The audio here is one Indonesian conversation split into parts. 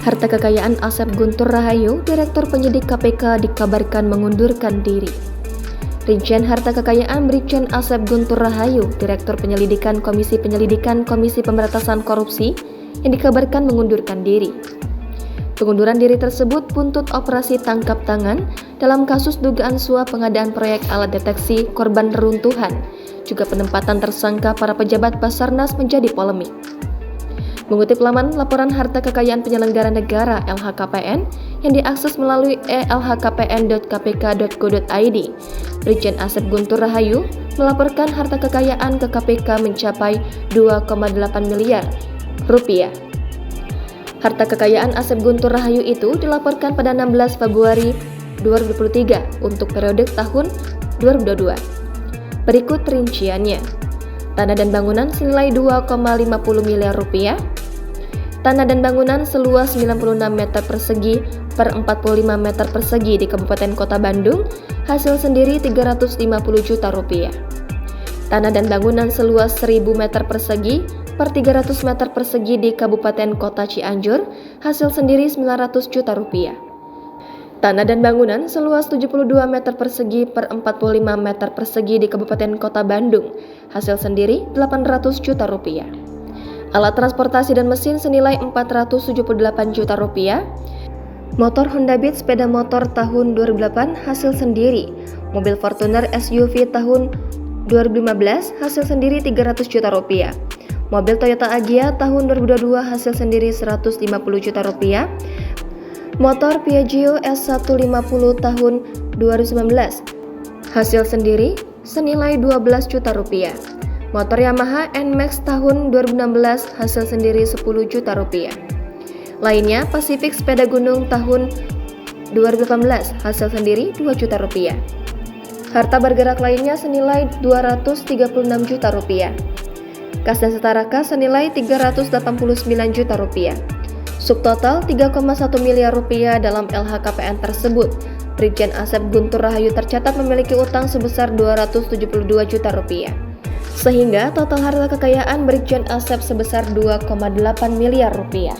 Harta kekayaan Asep Guntur Rahayu, Direktur Penyidik KPK dikabarkan mengundurkan diri. Rincian harta kekayaan Brigjen Asep Guntur Rahayu, Direktur Penyelidikan Komisi Pemberantasan Korupsi, yang dikabarkan mengundurkan diri. Pengunduran diri tersebut buntut operasi tangkap tangan dalam kasus dugaan suap pengadaan proyek alat deteksi korban reruntuhan, juga penempatan tersangka para pejabat Basarnas menjadi polemik. Mengutip laman laporan harta kekayaan penyelenggara negara LHKPN yang diakses melalui elhkpn.kpk.go.id, Brigjen Asep Guntur Rahayu melaporkan harta kekayaan ke KPK mencapai 2,8 miliar rupiah. Harta kekayaan Asep Guntur Rahayu itu dilaporkan pada 16 Februari 2023 untuk periode tahun 2022. Berikut rinciannya. Tanah dan bangunan senilai 2,50 miliar rupiah. Tanah dan bangunan seluas 96 meter persegi per 45 meter persegi di Kabupaten Kota Bandung, hasil sendiri 350 juta rupiah. Tanah dan bangunan seluas 1000 meter persegi per 300 meter persegi di Kabupaten Kota Cianjur, hasil sendiri 900 juta rupiah. Tanah dan bangunan seluas 72 meter persegi per 45 meter persegi di Kabupaten Kota Bandung, hasil sendiri 800 juta rupiah. Alat transportasi dan mesin senilai 478 juta rupiah. Motor Honda Beat sepeda motor tahun 2008 hasil sendiri. Mobil Fortuner SUV tahun 2015 hasil sendiri 300 juta rupiah. Mobil Toyota Agya tahun 2022 hasil sendiri 150 juta rupiah. Motor Piaggio S150 tahun 2019 hasil sendiri senilai 12 juta rupiah. Motor Yamaha NMAX tahun 2016 hasil sendiri 10 juta rupiah. Lainnya Pacific sepeda gunung tahun 2018 hasil sendiri 2 juta rupiah. Harta bergerak lainnya senilai 236 juta rupiah. Kas dan setara kas senilai 389 juta rupiah. Subtotal 3,1 miliar rupiah dalam LHKPN tersebut. Brigjen Asep Guntur Rahayu tercatat memiliki utang sebesar 272 juta rupiah. Sehingga total harta kekayaan Brigjen Asep sebesar 2,8 miliar rupiah.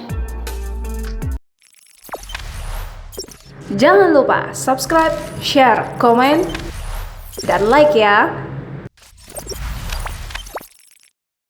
Jangan lupa subscribe, share, komen, dan like ya.